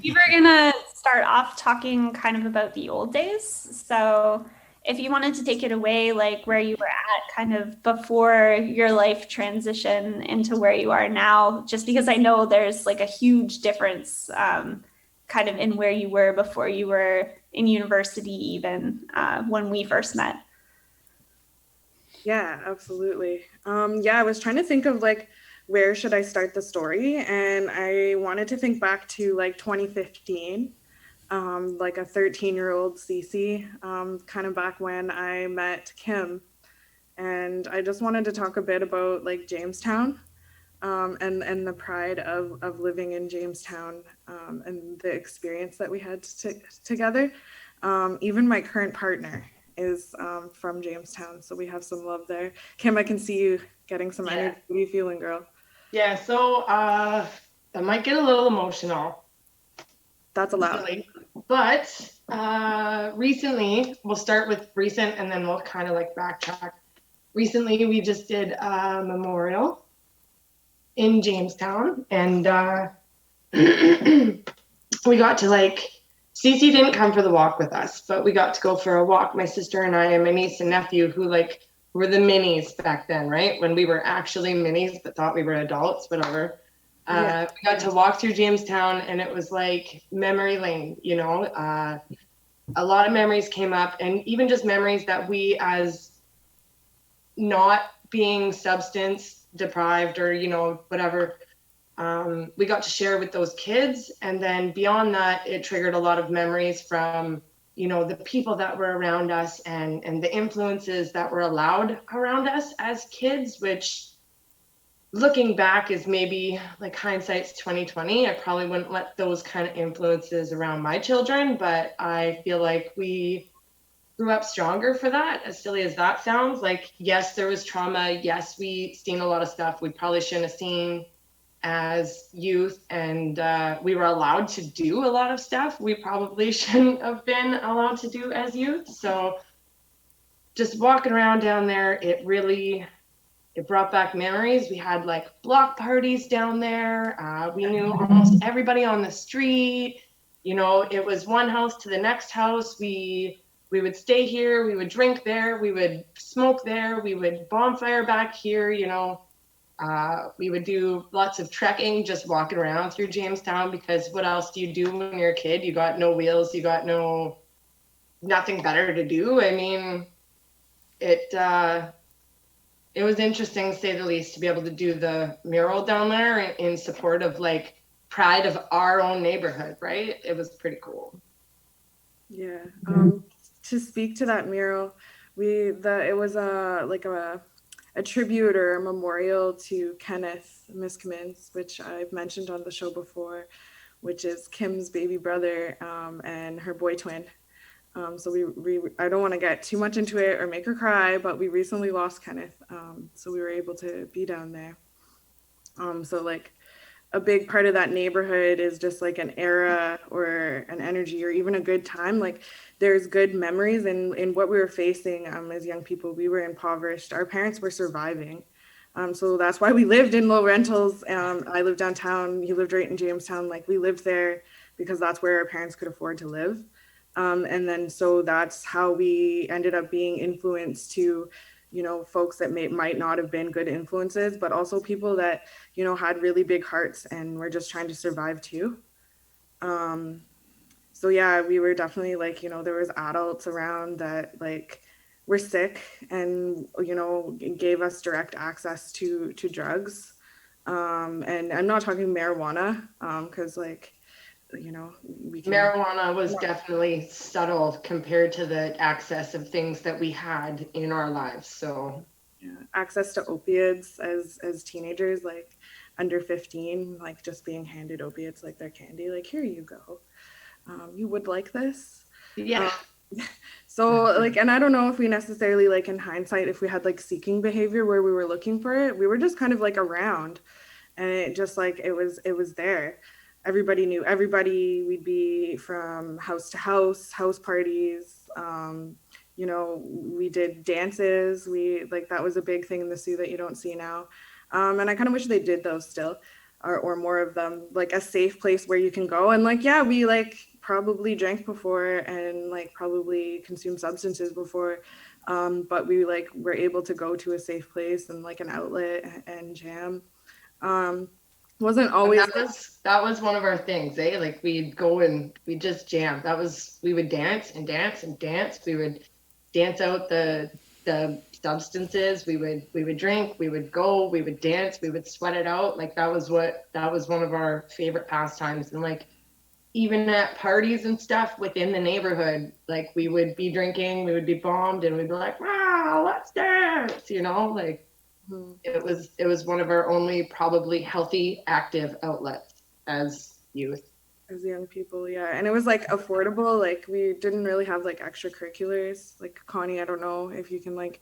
We were gonna start off talking kind of about the old days. So if you wanted to take it away, like where you were at kind of before your life transition into where you are now, just because I know there's like a huge difference kind of in where you were before you were in university, even when we first met. Yeah, absolutely. Yeah, I was trying to think of like where should I start the story, and I wanted to think back to like 2015, like a 13-year-old Cece, kind of back when I met Kim, and I just wanted to talk a bit about like Jamestown, and the pride of living in Jamestown, and the experience that we had together. Even my current partner is from Jamestown, so we have some love there. Kim, I can see you getting some Yeah. energy. What are you feeling, girl? Yeah, so I might get a little emotional, That's allowed. silly. But recently, we'll start with recent and then we'll kind of like backtrack. Recently, we just did a memorial in Jamestown and we got to like, Cece didn't come for the walk with us, but we got to go for a walk, my sister and I and my niece and nephew who like were the minis back then, right? When we were actually minis but thought we were adults, whatever. Yeah. We got to walk through Jamestown and it was like memory lane, you know. A lot of memories came up and even just memories that we as not being substance deprived or, you know, whatever, we got to share with those kids. And then beyond that, it triggered a lot of memories from, you know, the people that were around us and the influences that were allowed around us as kids, which looking back is maybe like hindsight's 2020. I probably wouldn't let those kind of influences around my children, but I feel like we grew up stronger for that, as silly as that sounds. Like, yes, there was trauma. Yes, we seen a lot of stuff we probably shouldn't have seen as youth, and we were allowed to do a lot of stuff we probably shouldn't have been allowed to do as youth. So just walking around down there, it brought back memories. We had like block parties down there. We knew almost everybody on the street. You know, it was one house to the next house. We would stay here. We would drink there. We would smoke there. We would bonfire back here. You know, we would do lots of trekking, just walking around through Jamestown. Because what else do you do when you're a kid? You got no wheels. You got nothing better to do. I mean, it. It was interesting, to say the least, to be able to do the mural down there in support of like pride of our own neighborhood, right? It was pretty cool. Yeah. To speak to that mural, it was a tribute or a memorial to Kenneth Miskmans, which I've mentioned on the show before, which is Kim's baby brother, and her boy twin. So I don't want to get too much into it or make her cry, but we recently lost Kenneth. So we were able to be down there. So like a big part of that neighborhood is just like an era or an energy or even a good time. Like there's good memories in what we were facing, as young people. We were impoverished. Our parents were surviving. So that's why we lived in low rentals. I lived downtown. He lived right in Jamestown. Like we lived there because that's where our parents could afford to live. And then so that's how we ended up being influenced to, you know, folks that might not have been good influences, but also people that, you know, had really big hearts and were just trying to survive too. Um, so yeah, we were definitely like, you know, there was adults around that like were sick and, you know, gave us direct access to drugs. And I'm not talking marijuana, because like, you know, we can. Marijuana was definitely subtle compared to the access of things that we had in our lives. So Yeah, access to opiates as teenagers, like under 15, like just being handed opiates like they're candy, like here you go, you would like this. yeah, um, so like, and I don't know if we necessarily like in hindsight if we had like seeking behavior where we were looking for it. We were just kind of like around, and it just like it was there. Everybody knew everybody. We'd be from house to house parties. You know, we did dances. We like that was a big thing in the Sioux that you don't see now. And I kind of wish they did those still. or more of them, like a safe place where you can go. And like, yeah, we like probably drank before and like probably consumed substances before, but we like were able to go to a safe place and like an outlet and jam. um wasn't And always that was one of our things, eh? Like we'd go and we'd just jam. That was we would dance and dance and dance. We would dance out the substances. We would drink, we would go, we would dance, we would sweat it out. Like that was one of our favorite pastimes. And like even at parties and stuff within the neighborhood, like we would be drinking, we would be bombed, and we'd be like, wow, let's dance, you know, like Mhm. it was one of our only probably healthy, active outlets as youth. As young people, yeah. And it was like affordable. Like we didn't really have like extracurriculars. Like Connie, I don't know if you can like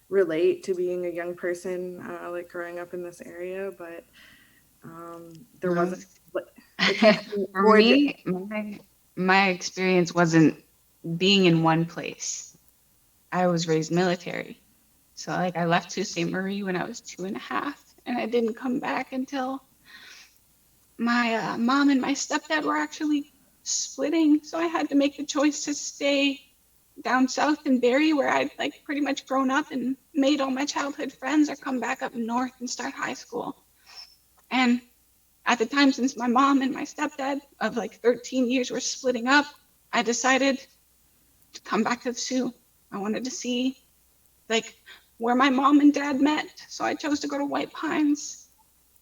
relate to being a young person like growing up in this area, but there Uh, wasn't like if you can For avoid it. me, my experience wasn't being in one place. I was raised military. So like I left Sault Ste. Marie when I was 2.5, and I didn't come back until my mom and my stepdad were actually splitting. So I had to make the choice to stay down south in Barrie, where I'd like pretty much grown up and made all my childhood friends, or come back up north and start high school. And at the time, since my mom and my stepdad of like 13 years were splitting up, I decided to come back to the Sioux. I wanted to see like where my mom and dad met. So I chose to go to White Pines.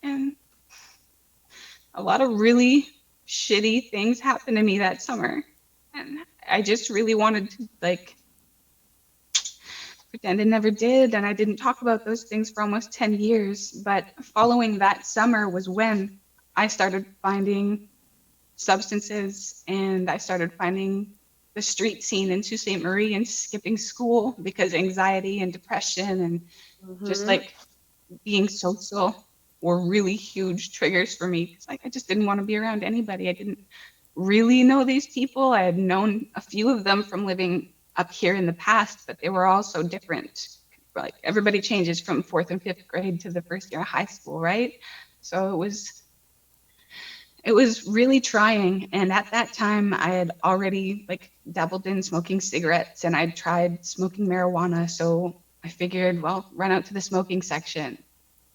And a lot of really shitty things happened to me that summer. And I just really wanted to like pretend it never did. And I didn't talk about those things for almost 10 years. But following that summer was when I started finding substances, and I started finding the street scene in Sault Ste. Marie and skipping school because anxiety and depression and just Mhm. like being social were really huge triggers for me. Because like I just didn't want to be around anybody. I didn't really know these people. I had known a few of them from living up here in the past, but they were all so different. Like everybody changes from fourth and fifth grade to the first year of high school, right? So it was really trying. And at that time I had already like dabbled in smoking cigarettes, and I'd tried smoking marijuana. So I figured, well, run out to the smoking section,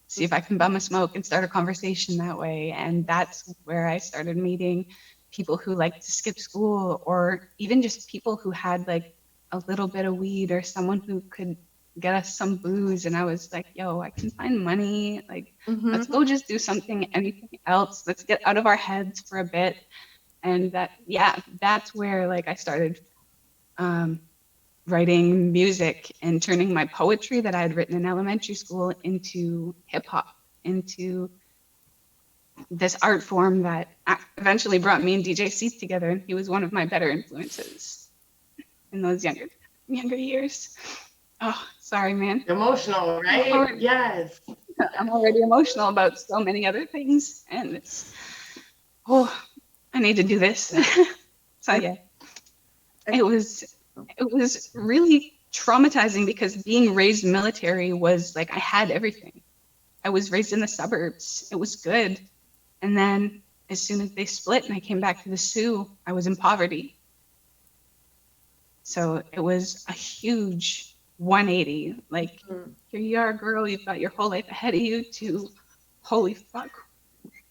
see if I can bum a smoke and start a conversation that way. And that's where I started meeting people who liked to skip school, or even just people who had like a little bit of weed, or someone who could get us some booze. And I was like, yo, I can find money. Like, let's Mhm. go just do something, anything else. Let's get out of our heads for a bit. And that, yeah, that's where like I started um, writing music and turning my poetry that I had written in elementary school into hip hop, into this art form that eventually brought me and DJ Seith together. And he was one of my better influences in those younger years. Oh, sorry, man. Emotional, right? Yes. I'm already emotional about so many other things, and it's I need to do this. So I, yeah, I, it was really traumatizing because being raised military was like I had everything. I was raised in the suburbs. It was good. And then as soon as they split and I came back to the Sioux, I was in poverty. So it was a huge 180. Like, here you are, girl, you've got your whole life ahead of you, to holy fuck,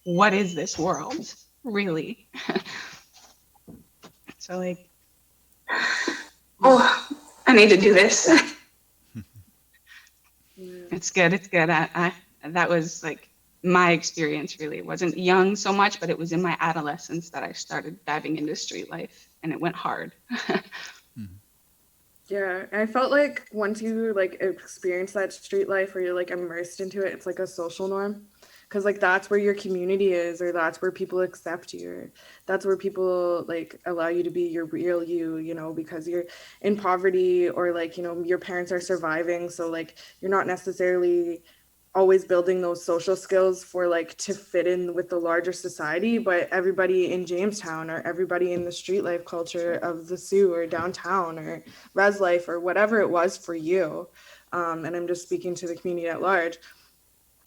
what is this world? Really? So like, oh, I need to do this. It's good. It's good. That was like my experience. Really, it wasn't young so much, but it was in my adolescence that I started diving into street life, and it went hard. yeah, I felt like once you like experience that street life, or you're like immersed into it, it's like a social norm. Because like that's where your community is, or that's where people accept you, or that's where people like allow you to be your real you, you know, because you're in poverty, or like, you know, your parents are surviving, so like you're not necessarily always building those social skills for like to fit in with the larger society. But everybody in Jamestown, or everybody in the street life culture of the Sioux, or downtown, or res life, or whatever it was for you, and I'm just speaking to the community at large,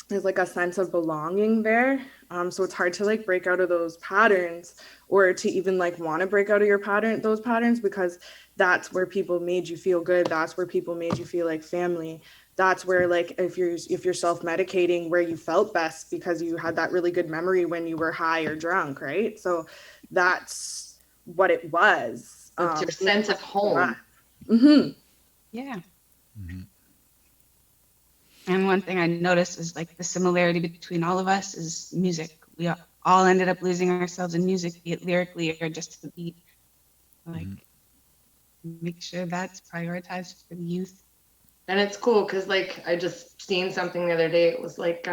there's like a sense of belonging there. So it's hard to like break out of those patterns, or to even like want to break out of those patterns, because that's where people made you feel good. That's where people made you feel like family. That's where, like, if you're self-medicating, where you felt best because you had that really good memory when you were high or drunk, right? So that's what it was. It's your sense of home. Mm-hmm. Yeah. Mm-hmm. And one thing I noticed is like the similarity between all of us is music. We all ended up losing ourselves in music, be it lyrically or just to the beat. Like, make sure that's prioritized for the youth. And it's cool because, like, I just seen something the other day. It was like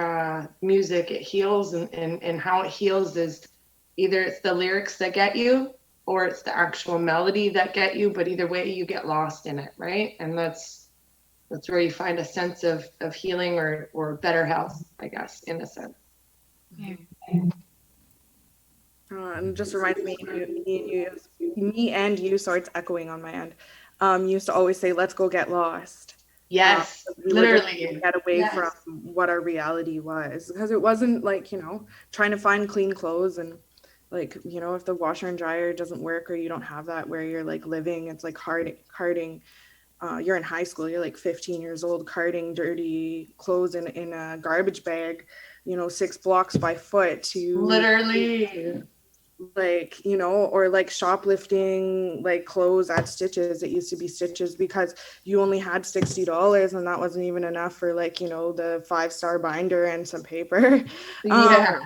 music, it heals, and how it heals is either it's the lyrics that get you or it's the actual melody that get you, but either way you get lost in it, right? And that's where you find a sense of healing or better health, I guess, in a sense. Yeah. And it just reminds me, me and you, sorry, it's echoing on my end. Used to always say, "Let's go get lost." Yes, We were just literally. trying to get away Yes. from what our reality was, because it wasn't like, trying to find clean clothes, and like, if the washer and dryer doesn't work, or you don't have that where you're like living, it's like carting. You're in high school, you're like 15 years old, carting dirty clothes in a garbage bag, 6 blocks by foot to Literally. like, or like shoplifting like clothes at Stitches. It used to be Stitches because you only had $60, and that wasn't even enough for like, the 5-star binder and some paper. Yeah.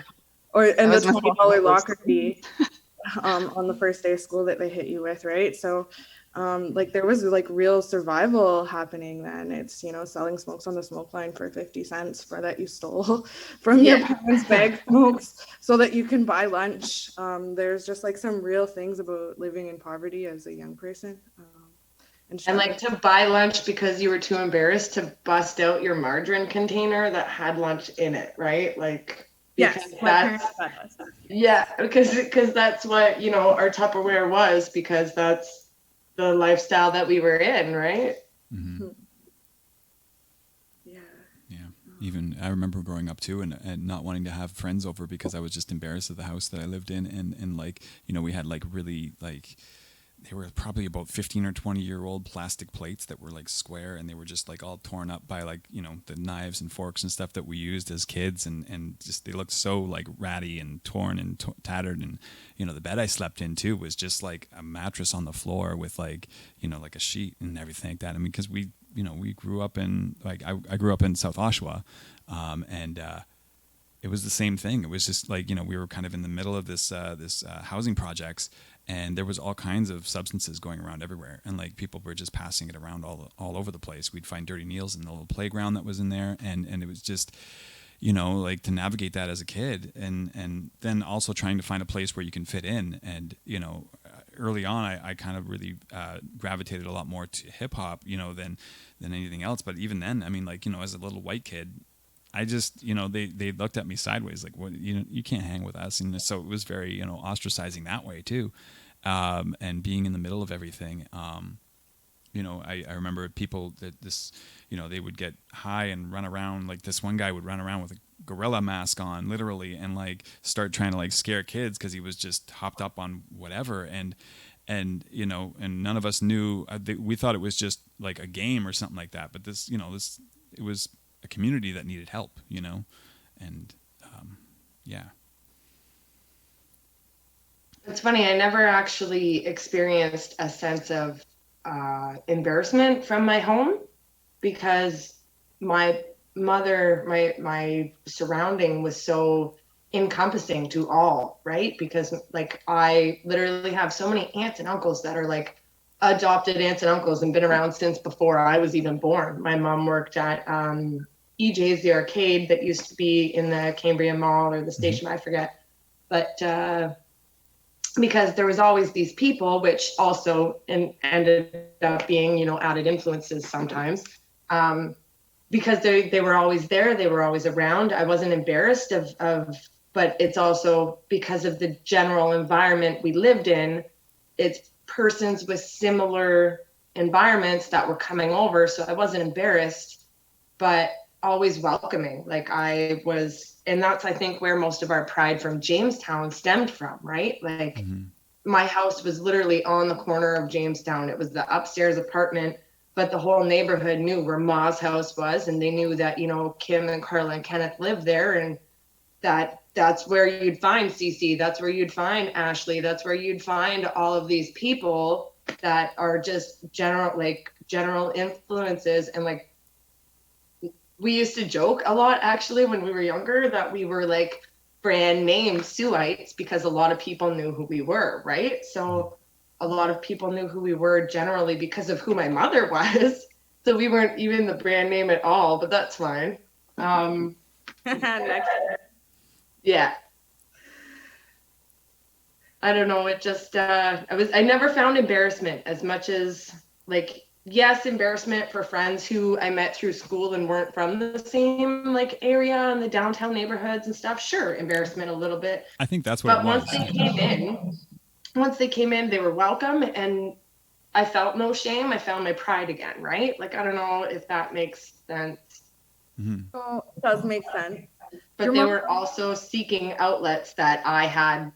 And the was my $20 locker fee on the first day of school that they hit you with, right? So like there was like real survival happening then. It's, selling smokes on the smoke line for 50 cents for that you stole from your parents' bag smokes so that you can buy lunch. There's just like some real things about living in poverty as a young person. And like to buy lunch because you were too embarrassed to bust out your margarine container that had lunch in it, right? Like, yes, because that's what, our Tupperware was, because that's the lifestyle that we were in, right? Mm-hmm. Yeah. Even I remember growing up too, and not wanting to have friends over because I was just embarrassed of the house that I lived in, and like, we had like really like, they were probably about 15 or 20-year-old plastic plates that were like square, and they were just like all torn up by like, the knives and forks and stuff that we used as kids, and just they looked so like ratty and torn and tattered. And the bed I slept in too was just like a mattress on the floor with like, like a sheet and everything like that. I mean, because we grew up in like, I grew up in South Oshawa, and it was the same thing. It was just like, we were kind of in the middle of this housing projects, and there was all kinds of substances going around everywhere, and like people were just passing it around all over the place. We'd find dirty needles in the little playground that was in there, and it was just, like to navigate that as a kid, and then also trying to find a place where you can fit in. And early on, I kind of really gravitated a lot more to hip hop, than anything else. But even then, I mean, like, as a little white kid, I just, they looked at me sideways, like, what, you can't hang with us. And so it was very, ostracizing that way too. And being in the middle of everything. I remember people that they would get high and run around. Like this one guy would run around with a gorilla mask on, literally, and like start trying to like scare kids because he was just hopped up on whatever. And none of us knew, we thought it was just like a game or something like that. But this, it was a community that needed help, and yeah. It's funny, I never actually experienced a sense of embarrassment from my home, because my mother, my surrounding was so encompassing to all, right? Because like I literally have so many aunts and uncles that are like adopted aunts and uncles and been around since before I was even born. My mom worked at EJ's, the arcade that used to be in the Cambrian Mall or the station, I forget. But because there was always these people, which also ended up being, added influences sometimes, because they were always there, they were always around. I wasn't embarrassed of, but it's also because of the general environment we lived in. It's persons with similar environments that were coming over, so I wasn't embarrassed. But always welcoming. Like I was, and that's, I think, where most of our pride from Jamestown stemmed from, right? Like my house was literally on the corner of Jamestown. It was the upstairs apartment, but the whole neighborhood knew where Ma's house was, and they knew that, you know, Kim and Carla and Kenneth lived there, and that's where you'd find CC, that's where you'd find Ashley, that's where you'd find all of these people that are just general influences. And like we used to joke a lot actually when we were younger that we were like brand name Sueites because a lot of people knew who we were, right? So a lot of people knew who we were generally because of who my mother was. So we weren't even the brand name at all, but that's fine. Next. Yeah. I don't know. It just, I never found embarrassment as much as like, yes, embarrassment for friends who I met through school and weren't from the same like area and the downtown neighborhoods and stuff. Sure. Embarrassment a little bit. I think that's what But it was. once they came in, they were welcome, and I felt no shame. I found my pride again, right? Like, I don't know if that makes sense. Oh, it does make sense. But they were also seeking outlets that I had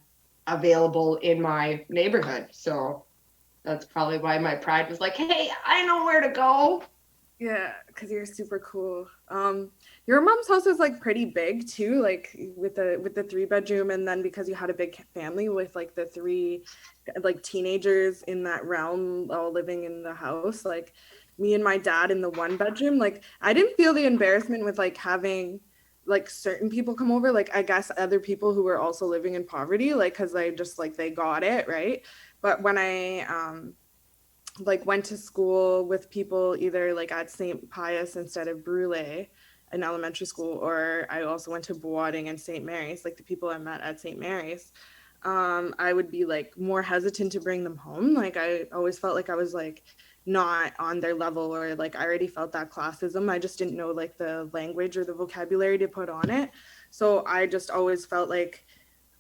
available in my neighborhood. So that's probably why my pride was like, hey, I know where to go. Yeah, because you're super cool. Your mom's house is like pretty big too, like with the 3-bedroom, and then because you had a big family with like the 3 like teenagers in that realm all living in the house, like me and my dad in the 1-bedroom, like I didn't feel the embarrassment with like having like certain people come over, like I guess other people who were also living in poverty, like because they just like they got it, right? But when I like went to school with people either like at St. Pius instead of Brule in elementary school, or I also went to boarding and St. Mary's, like the people I met at St. Mary's, I would be like more hesitant to bring them home. Like I always felt like I was like not on their level, or like I already felt that classism. I just didn't know like the language or the vocabulary to put on it. So I just always felt like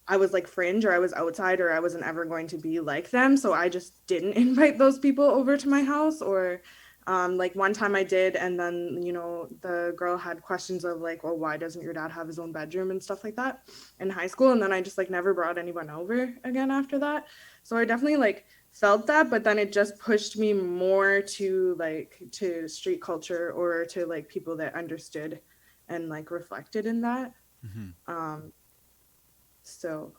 I was like fringe, or I was outside, or I wasn't ever going to be like them. So I just didn't invite those people over to my house. Or like one time I did, and then, you know, the girl had questions of like, well, why doesn't your dad have his own bedroom and stuff like that in high school. And then I just like never brought anyone over again after that. So I definitely like felt that, but then it just pushed me more to like to street culture, or to like people that understood and like reflected in that. So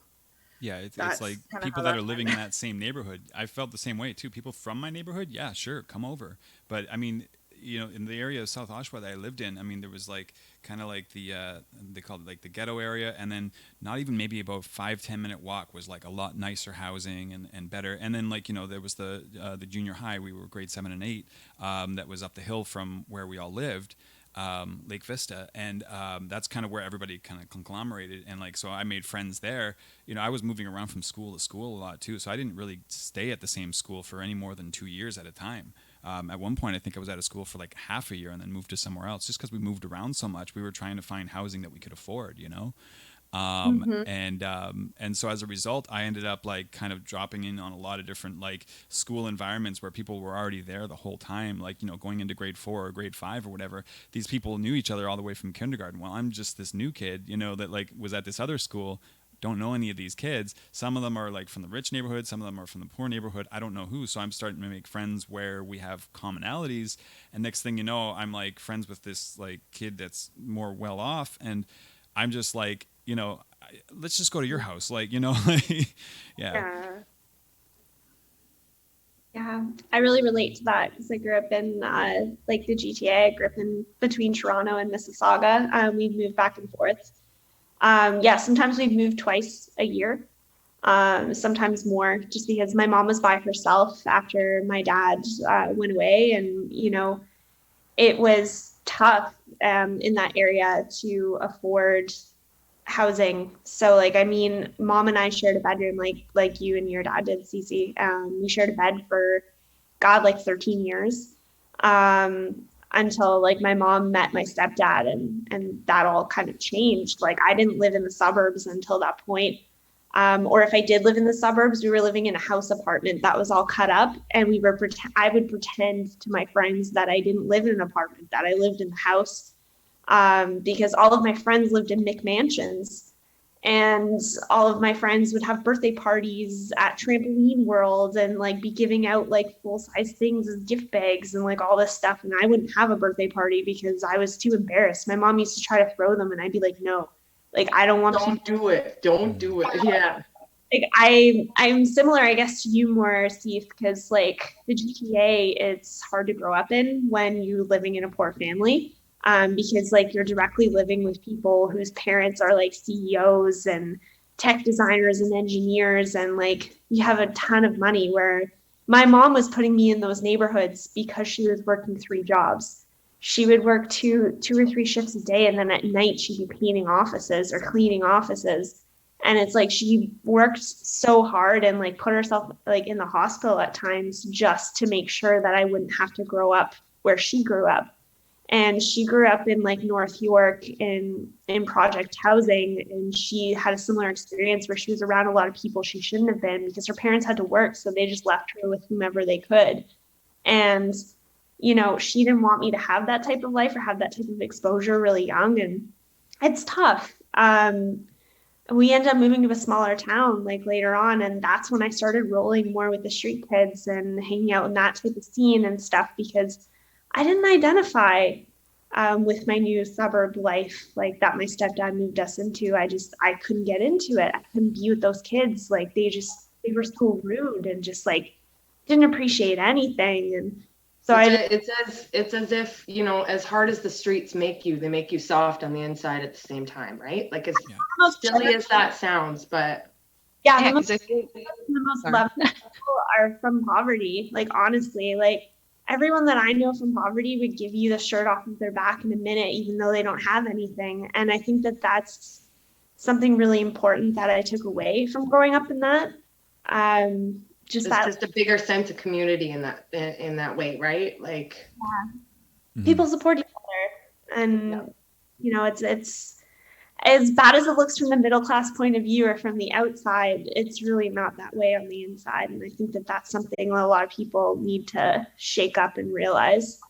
Yeah, it's that's like kinda people how that are that living went. in that same neighborhood. I felt the same way too. People from my neighborhood, yeah, sure, come over. But I mean, you know, in the area of South Oshawa that I lived in, I mean, there was like kind of like the they called it like the ghetto area, and then not even maybe about 5-10 minute walk was like a lot nicer housing and better. And then like, you know, there was the junior high. We were grade 7 and 8, that was up the hill from where we all lived. Lake Vista, and that's kind of where everybody kind of conglomerated, and like so I made friends there. You know, I was moving around from school to school a lot too, so I didn't really stay at the same school for any more than 2 years at a time. At one point, I think I was out of school for like half a year and then moved to somewhere else, just because we moved around so much. We were trying to find housing that we could afford, you know. And so as a result, I ended up like kind of dropping in on a lot of different like school environments where people were already there the whole time, like, you know, going into grade 4 or grade 5 or whatever. These people knew each other all the way from kindergarten. Well, I'm just this new kid, you know, that like was at this other school, don't know any of these kids. Some of them are like from the rich neighborhood, some of them are from the poor neighborhood. I don't know who. So I'm starting to make friends where we have commonalities, and next thing you know, I'm like friends with this like kid that's more well off, and I'm just like, you know, let's just go to your house, like, you know. Yeah. Yeah, I really relate to that because I grew up in like the GTA. I grew up in between Toronto and Mississauga. We've moved back and forth. Yeah, sometimes we've moved twice a year, sometimes more, just because my mom was by herself after my dad went away, and you know, it was tough in that area to afford housing. So like, I mean, mom and I shared a bedroom like you and your dad did, Cece. We shared a bed for God, like 13 years. Until like my mom met my stepdad, and that all kind of changed. Like I didn't live in the suburbs until that point. Or if I did live in the suburbs, we were living in a house apartment that was all cut up, and I would pretend to my friends that I didn't live in an apartment, that I lived in the house. because all of my friends lived in McMansions. And all of my friends would have birthday parties at Trampoline World and like be giving out like full size things as gift bags and like all this stuff. And I wouldn't have a birthday party because I was too embarrassed. My mom used to try to throw them and I'd be like, no, like I don't want to. Don't do it. Don't do it. Yeah. Like I'm similar, I guess, to you more, Steve, because like the GTA, it's hard to grow up in when you're living in a poor family. Because like you're directly living with people whose parents are like CEOs and tech designers and engineers, and like you have a ton of money. Where my mom was putting me in those neighborhoods because she was working 3 jobs. She would work two or three shifts a day, and then at night she'd be painting offices or cleaning offices. And it's like she worked so hard and like put herself like in the hospital at times just to make sure that I wouldn't have to grow up where she grew up. And she grew up in like North York in project housing, and she had a similar experience where she was around a lot of people she shouldn't have been because her parents had to work, so they just left her with whomever they could. And she didn't want me to have that type of life or have that type of exposure really young, and it's tough. We ended up moving to a smaller town like later on, and that's when I started rolling more with the street kids and hanging out in that type of scene and stuff, because I didn't identify with my new suburb life like that my stepdad moved us into. I couldn't get into it. I couldn't be with those kids. Like they were so rude and just like didn't appreciate anything. And so it's as if, as hard as the streets make you, they make you soft on the inside at the same time, right? Like as silly as that sounds, but yeah, Yeah, the 'cause I think, most sorry. loved people are from poverty. Like honestly, like everyone that I know from poverty would give you the shirt off of their back in a minute, even though they don't have anything. And I think that that's something really important that I took away from growing up in that. Just it's that just a bigger sense of community in that way, right? Like people support each other, and it's as bad as it looks from the middle class point of view or from the outside, it's really not that way on the inside. And I think that that's something that a lot of people need to shake up and realize.